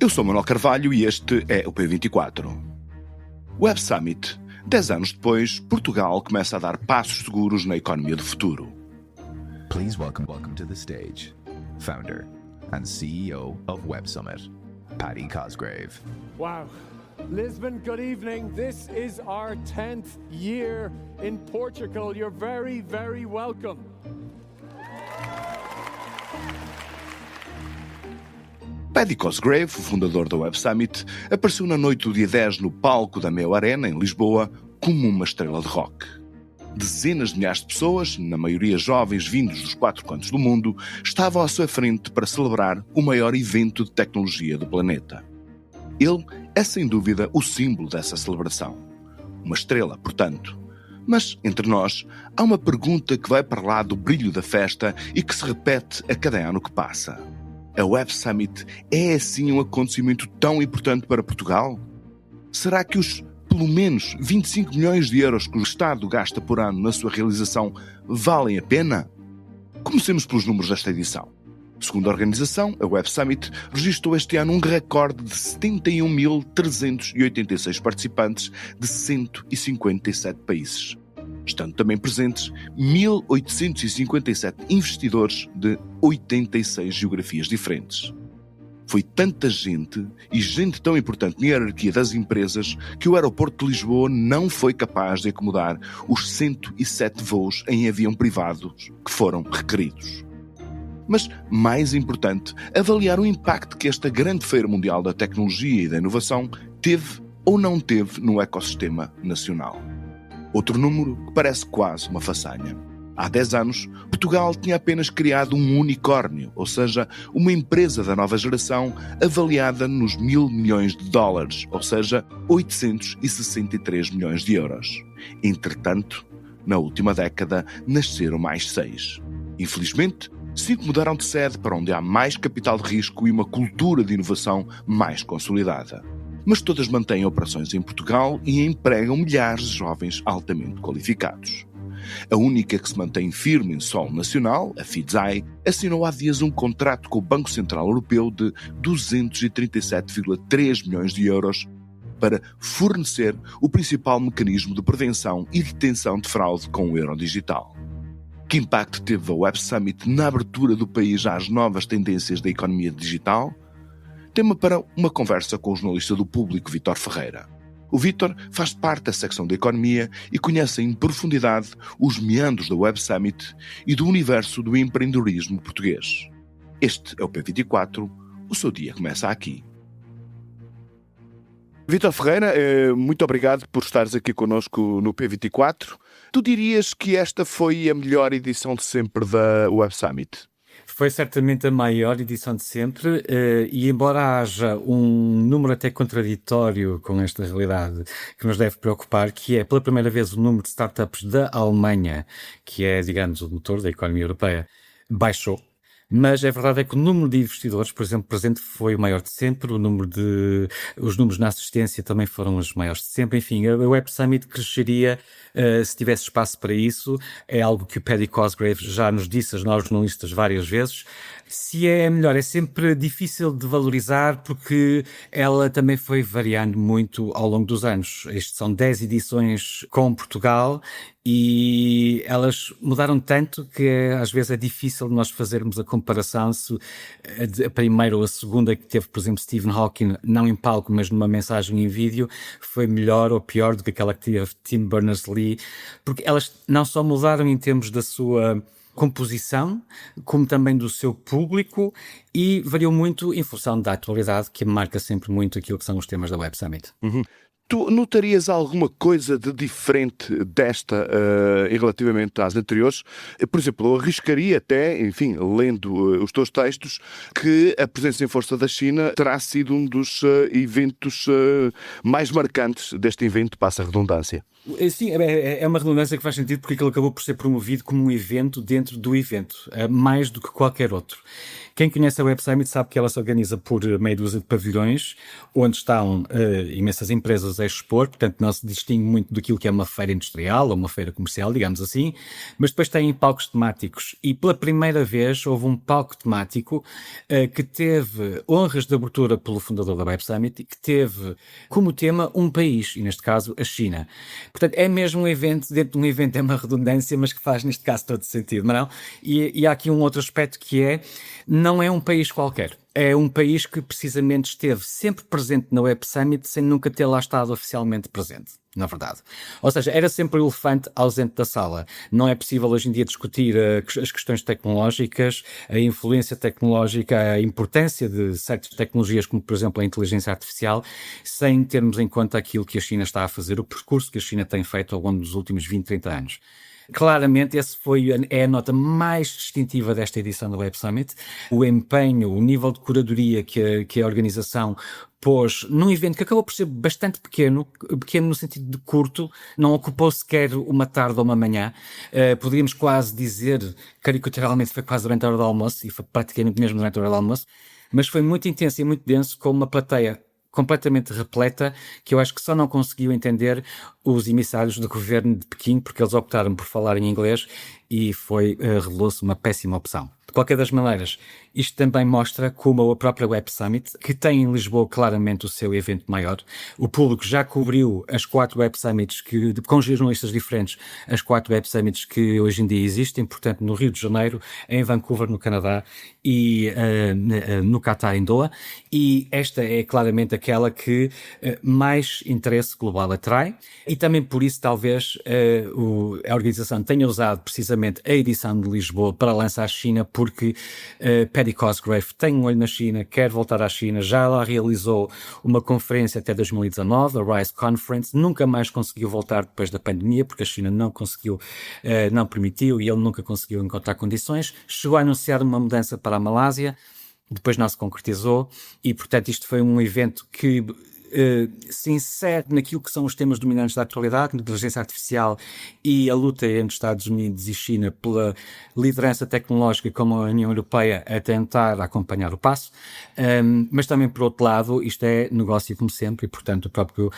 Eu sou Manuel Carvalho e este é o P24. Web Summit. 10 anos depois, Portugal começa a dar passos seguros na economia do futuro. Please welcome to the stage, founder and CEO of Web Summit, Paddy Cosgrave. Wow. Lisbon, good evening. This is our 10th year in Portugal. You're very, very welcome. Paddy Cosgrave, o fundador da Web Summit, apareceu na noite do dia 10 no palco da Mel Arena, em Lisboa, como uma estrela de rock. Dezenas de milhares de pessoas, na maioria jovens vindos dos 4 cantos do mundo, estavam à sua frente para celebrar o maior evento de tecnologia do planeta. Ele é, sem dúvida, o símbolo dessa celebração. Uma estrela, portanto. Mas, entre nós, há uma pergunta que vai para lá do brilho da festa e que se repete a cada ano que passa. A Web Summit é assim um acontecimento tão importante para Portugal? Será que os pelo menos 25 milhões de euros que o Estado gasta por ano na sua realização valem a pena? Comecemos pelos números desta edição. Segundo a organização, a Web Summit registrou este ano um recorde de 71.386 participantes de 157 países, estando também presentes 1.857 investidores de 86 geografias diferentes. Foi tanta gente e gente tão importante na hierarquia das empresas que o aeroporto de Lisboa não foi capaz de acomodar os 107 voos em avião privado que foram requeridos. Mas, mais importante, avaliar o impacto que esta grande feira mundial da tecnologia e da inovação teve ou não teve no ecossistema nacional. Outro número que parece quase uma façanha. Há 10 anos, Portugal tinha apenas criado um unicórnio, ou seja, uma empresa da nova geração avaliada nos $1.000 milhões, ou seja, 863 milhões de euros. Entretanto, na última década, nasceram mais 6. Infelizmente, 5 mudaram de sede para onde há mais capital de risco e uma cultura de inovação mais consolidada. Mas todas mantêm operações em Portugal e empregam milhares de jovens altamente qualificados. A única que se mantém firme em solo nacional, a Fidzai, assinou há dias um contrato com o Banco Central Europeu de 237,3 milhões de euros para fornecer o principal mecanismo de prevenção e detenção de fraude com o euro digital. Que impacto teve a Web Summit na abertura do país às novas tendências da economia digital? Tema para uma conversa com o jornalista do Público, Vítor Ferreira. O Vítor faz parte da secção da economia e conhece em profundidade os meandros da Web Summit e do universo do empreendedorismo português. Este é o P24, o seu dia começa aqui. Vítor Ferreira, muito obrigado por estares aqui connosco no P24. Tu dirias que esta foi a melhor edição de sempre da Web Summit? Foi certamente a maior edição de sempre e embora haja um número até contraditório com esta realidade que nos deve preocupar, que é pela primeira vez o número de startups da Alemanha, que é, digamos, o motor da economia europeia, baixou. Mas a verdade é que o número de investidores, por exemplo, presente foi o maior de sempre, os números na assistência também foram os maiores de sempre. Enfim, a Web Summit cresceria se tivesse espaço para isso. É algo que o Paddy Cosgrave já nos disse, a nós jornalistas, várias vezes. Se é melhor, é sempre difícil de valorizar porque ela também foi variando muito ao longo dos anos. Estes são 10 edições com Portugal e elas mudaram tanto que às vezes é difícil de nós fazermos a comparação se a primeira ou a segunda que teve, por exemplo, Stephen Hawking, não em palco, mas numa mensagem em vídeo, foi melhor ou pior do que aquela que teve Tim Berners-Lee, porque elas não só mudaram em termos da sua composição, como também do seu público e variou muito em função da atualidade, que marca sempre muito aquilo que são os temas da Web Summit. Uhum. Tu notarias alguma coisa de diferente desta relativamente às anteriores? Por exemplo, eu arriscaria até, enfim, lendo os teus textos, que a presença em força da China terá sido um dos eventos mais marcantes deste evento, passa a redundância. Sim, é uma redundância que faz sentido porque aquilo acabou por ser promovido como um evento dentro do evento, mais do que qualquer outro. Quem conhece a Web Summit sabe que ela se organiza por meia dúzia de pavilhões, onde estão imensas empresas a expor, portanto não se distingue muito daquilo que é uma feira industrial ou uma feira comercial, digamos assim, mas depois têm palcos temáticos e pela primeira vez houve um palco temático que teve honras de abertura pelo fundador da Web Summit e que teve como tema um país, e neste caso a China. Portanto, é mesmo um evento, dentro de um evento é uma redundância, mas que faz neste caso todo sentido, não é? E há aqui um outro aspecto que não é um país qualquer. É um país que precisamente esteve sempre presente na Web Summit sem nunca ter lá estado oficialmente presente, na verdade. Ou seja, era sempre o elefante ausente da sala. Não é possível hoje em dia discutir as questões tecnológicas, a influência tecnológica, a importância de certas tecnologias, como por exemplo a inteligência artificial, sem termos em conta aquilo que a China está a fazer, o percurso que a China tem feito ao longo dos últimos 20, 30 anos. Claramente, é a nota mais distintiva desta edição da Web Summit. O empenho, o nível de curadoria que a organização pôs num evento que acabou por ser bastante pequeno no sentido de curto, não ocupou sequer uma tarde ou uma manhã. Poderíamos quase dizer, caricaturalmente, foi quase durante a hora do almoço, e foi praticamente mesmo durante a hora do almoço, mas foi muito intenso e muito denso, com uma plateia completamente repleta, que eu acho que só não conseguiu entender os emissários do governo de Pequim, porque eles optaram por falar em inglês e revelou-se uma péssima opção. De qualquer das maneiras, isto também mostra como a própria Web Summit, que tem em Lisboa claramente o seu evento maior, o público já cobriu as 4 Web Summits, com jornalistas diferentes, as 4 Web Summits que hoje em dia existem, portanto no Rio de Janeiro, em Vancouver, no Canadá, e no Catar, em Doha, e esta é claramente aquela que mais interesse global atrai, e também por isso talvez a organização tenha usado precisamente a edição de Lisboa para lançar a China, porque Paddy Cosgrave tem um olho na China, quer voltar à China, já lá realizou uma conferência até 2019, a Rise Conference, nunca mais conseguiu voltar depois da pandemia, porque a China não conseguiu, não permitiu, e ele nunca conseguiu encontrar condições. Chegou a anunciar uma mudança para a Malásia, depois não se concretizou, e portanto isto foi um evento que se insere naquilo que são os temas dominantes da atualidade, inteligência artificial e a luta entre Estados Unidos e China pela liderança tecnológica, como a União Europeia a tentar acompanhar o passo, mas também por outro lado isto é negócio como sempre e portanto o próprio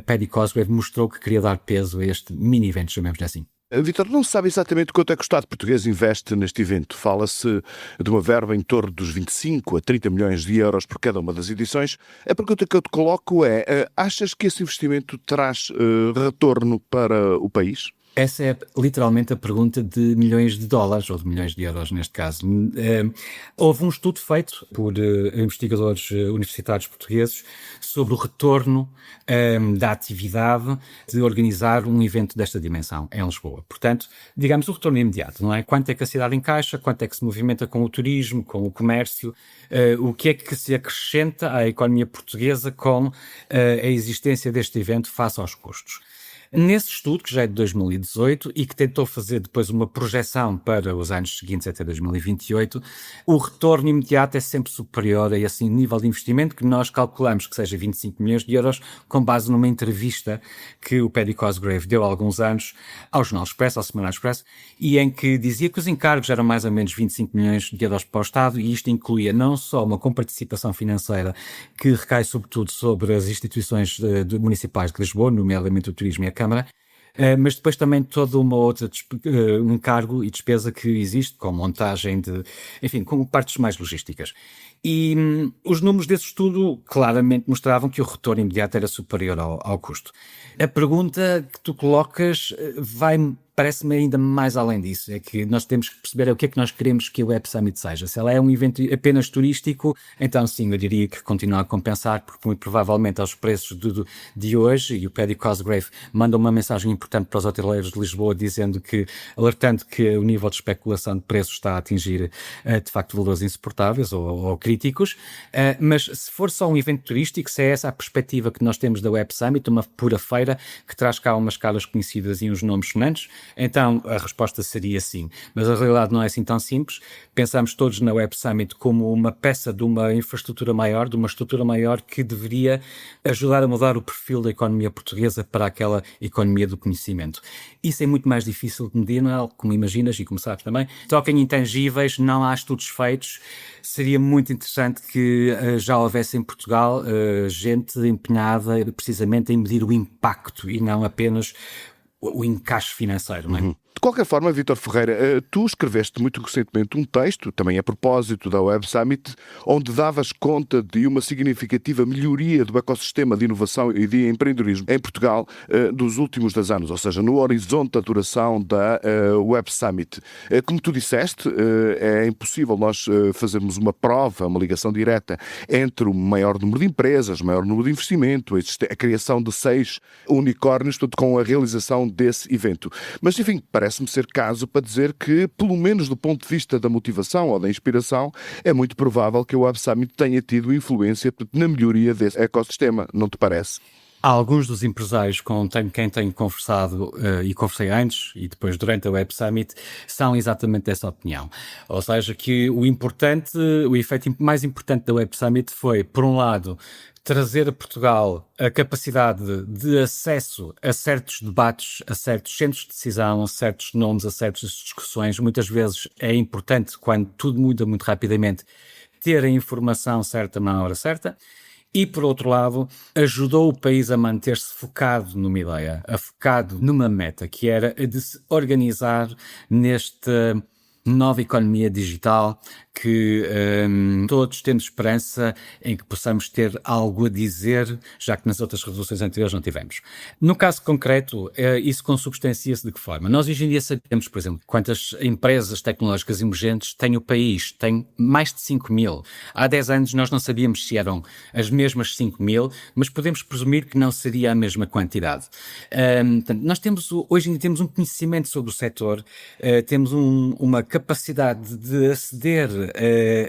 Paddy Cosgrave mostrou que queria dar peso a este mini-evento, chamemos-lhe assim. Vítor, não se sabe exatamente quanto é que o Estado português investe neste evento. Fala-se de uma verba em torno dos 25 a 30 milhões de euros por cada uma das edições. A pergunta que eu te coloco é, achas que esse investimento traz retorno para o país? Essa é literalmente a pergunta de milhões de dólares, ou de milhões de euros neste caso. Houve um estudo feito por investigadores universitários portugueses sobre o retorno da atividade de organizar um evento desta dimensão em Lisboa. Portanto, digamos o retorno imediato, não é? Quanto é que a cidade encaixa, quanto é que se movimenta com o turismo, com o comércio, o que é que se acrescenta à economia portuguesa com a existência deste evento face aos custos. Nesse estudo, que já é de 2018 e que tentou fazer depois uma projeção para os anos seguintes até 2028, o retorno imediato é sempre superior a esse nível de investimento que nós calculamos que seja 25 milhões de euros, com base numa entrevista que o Paddy Cosgrave deu há alguns anos ao Jornal Expresso, ao Semanal Expresso, e em que dizia que os encargos eram mais ou menos 25 milhões de euros para o Estado, e isto incluía não só uma comparticipação financeira que recai sobretudo sobre as instituições municipais de Lisboa, nomeadamente o turismo e a Câmara, mas depois também toda uma outra encargo e despesa que existe, com montagem com partes mais logísticas. E os números desse estudo claramente mostravam que o retorno imediato era superior ao custo. A pergunta que tu colocas parece-me ainda mais além disso, é que nós temos que perceber o que é que nós queremos que a Web Summit seja. Se ela é um evento apenas turístico, então sim, eu diria que continua a compensar, porque muito provavelmente aos preços de hoje, e o Paddy Cosgrave manda uma mensagem importante para os hoteleiros de Lisboa, alertando que o nível de especulação de preços está a atingir de facto valores insuportáveis ou críticos, mas se for só um evento turístico, se é essa a perspectiva que nós temos da Web Summit, uma pura feira que traz cá umas caras conhecidas e uns nomes sonantes, Então a resposta seria sim, mas a realidade não é assim tão simples. Pensamos todos na Web Summit como uma peça de uma infraestrutura maior, de uma estrutura maior que deveria ajudar a mudar o perfil da economia portuguesa para aquela economia do conhecimento. Isso é muito mais difícil de medir, não é? Como imaginas e como sabes também. Toca em intangíveis, não há estudos feitos. Seria muito interessante que já houvesse em Portugal gente empenhada precisamente em medir o impacto e não apenas o encaixe financeiro, não é? De qualquer forma, Vítor Ferreira, tu escreveste muito recentemente um texto, também a propósito da Web Summit, onde davas conta de uma significativa melhoria do ecossistema de inovação e de empreendedorismo em Portugal dos últimos 10 anos, ou seja, no horizonte da duração da Web Summit. Como tu disseste, é impossível nós fazermos uma prova, uma ligação direta entre o maior número de empresas, o maior número de investimento, a criação de 6 unicórnios, portanto, com a realização desse evento. Mas, enfim, parece-me ser caso para dizer que, pelo menos do ponto de vista da motivação ou da inspiração, é muito provável que o Web Summit tenha tido influência na melhoria desse ecossistema, não te parece? Há alguns dos empresários com quem tenho conversado e conversei antes e depois durante a Web Summit são exatamente dessa opinião. Ou seja, que o efeito mais importante da Web Summit foi, por um lado, trazer a Portugal a capacidade de acesso a certos debates, a certos centros de decisão, a certos nomes, a certas discussões. Muitas vezes é importante, quando tudo muda muito rapidamente, ter a informação certa na hora certa. E, por outro lado, ajudou o país a manter-se focado numa ideia, focado numa meta, que era a de se organizar nesta nova economia digital que todos temos esperança em que possamos ter algo a dizer, já que nas outras revoluções anteriores não tivemos. No caso concreto, isso consubstancia-se de que forma? Nós hoje em dia sabemos, por exemplo, quantas empresas tecnológicas emergentes tem o país. Tem mais de 5.000. Há 10 anos nós não sabíamos se eram as mesmas 5.000, mas podemos presumir que não seria a mesma quantidade. Portanto, nós hoje em dia temos um conhecimento sobre o setor, temos uma capacidade de aceder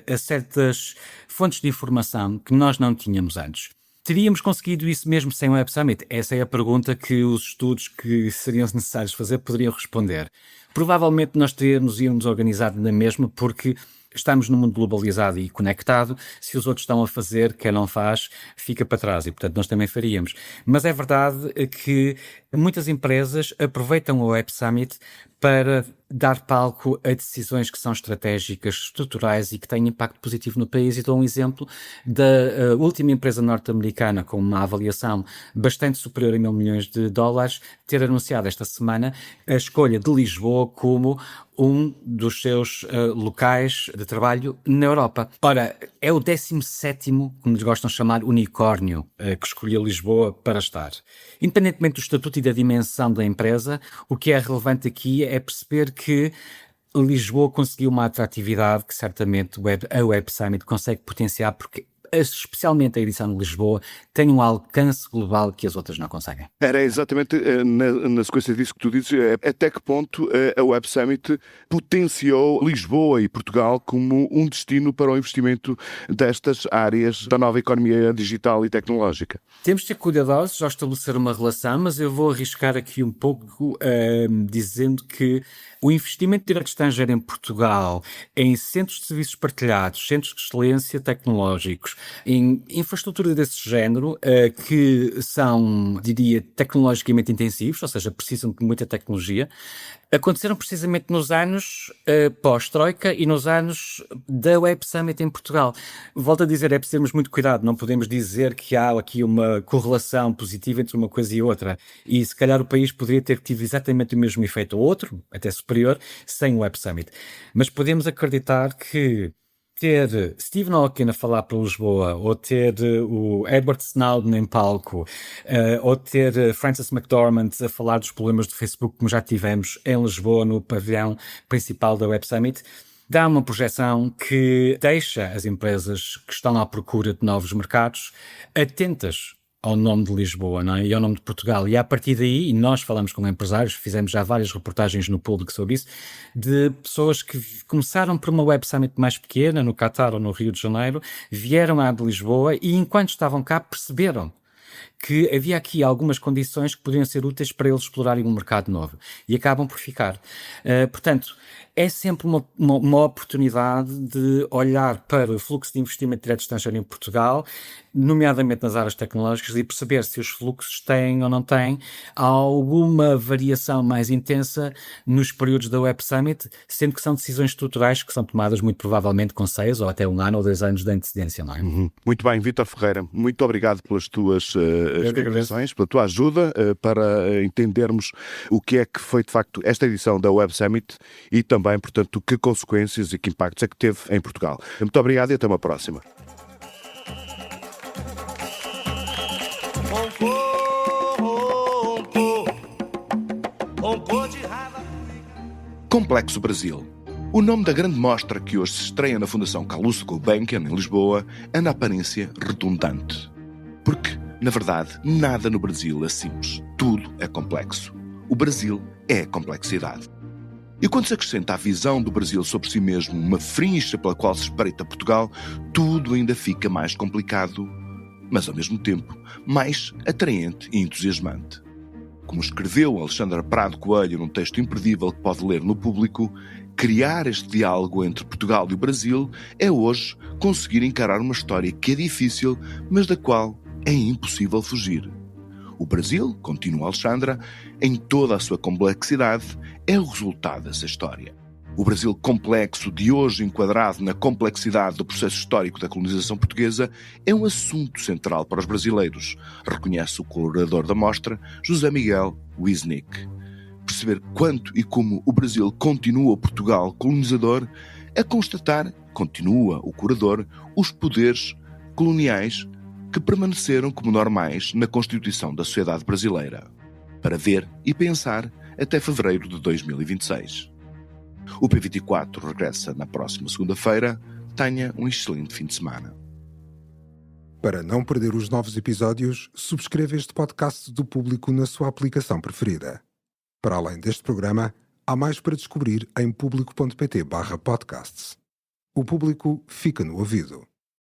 a certas fontes de informação que nós não tínhamos antes. Teríamos conseguido isso mesmo sem o Web Summit? Essa é a pergunta que os estudos que seriam necessários fazer poderiam responder. Provavelmente nós íamos organizar na mesma, porque estamos num mundo globalizado e conectado. Se os outros estão a fazer, quem não faz, fica para trás e, portanto, nós também faríamos. Mas é verdade que muitas empresas aproveitam o Web Summit para dar palco a decisões que são estratégicas, estruturais e que têm impacto positivo no país. E dou um exemplo da última empresa norte-americana com uma avaliação bastante superior a $1.000 milhões, ter anunciado esta semana a escolha de Lisboa como um dos seus locais de trabalho na Europa. Ora, é o 17º, como lhes gostam de chamar, unicórnio que escolheu Lisboa para estar. Independentemente do estatuto e da dimensão da empresa, o que é relevante aqui é perceber que Lisboa conseguiu uma atratividade que certamente a Web Summit consegue potenciar, porque especialmente a edição de Lisboa, tem um alcance global que as outras não conseguem. Era exatamente na sequência disso que tu dizes, até que ponto a Web Summit potenciou Lisboa e Portugal como um destino para o investimento destas áreas da nova economia digital e tecnológica? Temos de ser cuidadosos ao estabelecer uma relação, mas eu vou arriscar aqui um pouco dizendo que o investimento direto estrangeiro em Portugal, em centros de serviços partilhados, centros de excelência tecnológicos, em infraestrutura desse género, que são, diria, tecnologicamente intensivos, ou seja, precisam de muita tecnologia, aconteceram precisamente nos anos pós-Troika e nos anos da Web Summit em Portugal. Volto a dizer, é preciso termos muito cuidado, não podemos dizer que há aqui uma correlação positiva entre uma coisa e outra, e se calhar o país poderia ter tido exatamente o mesmo efeito, ou outro, até superior, sem o Web Summit. Mas podemos acreditar que ter Stephen Hawking a falar para Lisboa, ou ter o Edward Snowden em palco, ou ter Frances McDormand a falar dos problemas do Facebook, como já tivemos em Lisboa, no pavilhão principal da Web Summit, dá uma projeção que deixa as empresas que estão à procura de novos mercados atentas ao nome de Lisboa, não é? E ao nome de Portugal. E a partir daí, e nós falamos com empresários, fizemos já várias reportagens no público sobre isso, de pessoas que começaram por uma Web Summit mais pequena, no Qatar ou no Rio de Janeiro, vieram à de Lisboa e enquanto estavam cá perceberam que havia aqui algumas condições que podiam ser úteis para eles explorarem um mercado novo e acabam por ficar. Portanto, é sempre uma oportunidade de olhar para o fluxo de investimento direto estrangeiro em Portugal, nomeadamente nas áreas tecnológicas, e perceber se os fluxos têm ou não têm alguma variação mais intensa nos períodos da Web Summit, sendo que são decisões estruturais que são tomadas muito provavelmente com 6 ou até 1 ano ou 2 anos de antecedência, não é? Muito bem, Vítor Ferreira, muito obrigado pelas tuas explicações, pela tua ajuda para entendermos o que é que foi de facto esta edição da Web Summit e também, portanto, que consequências e que impactos é que teve em Portugal. Muito obrigado e até uma próxima. Complexo Brasil. O nome da grande mostra que hoje se estreia na Fundação Calouste Gulbenkian, em Lisboa, é na aparência redundante. Porque, na verdade, nada no Brasil é simples. Tudo é complexo. O Brasil é a complexidade. E quando se acrescenta a visão do Brasil sobre si mesmo, uma frincha pela qual se espreita Portugal, tudo ainda fica mais complicado, mas ao mesmo tempo mais atraente e entusiasmante. Como escreveu Alexandra Prado Coelho num texto imperdível que pode ler no Público, criar este diálogo entre Portugal e o Brasil é hoje conseguir encarar uma história que é difícil, mas da qual é impossível fugir. O Brasil, continua Alexandra, em toda a sua complexidade, é o resultado dessa história. O Brasil complexo de hoje enquadrado na complexidade do processo histórico da colonização portuguesa é um assunto central para os brasileiros, reconhece o colaborador da mostra, José Miguel Wisnik. Perceber quanto e como o Brasil continua Portugal colonizador é constatar, continua o curador, os poderes coloniais que permaneceram como normais na Constituição da sociedade brasileira, para ver e pensar até fevereiro de 2026. O P24 regressa na próxima segunda-feira. Tenha um excelente fim de semana. Para não perder os novos episódios, subscreva este podcast do Público na sua aplicação preferida. Para além deste programa, há mais para descobrir em público.pt/podcasts. O Público fica no ouvido.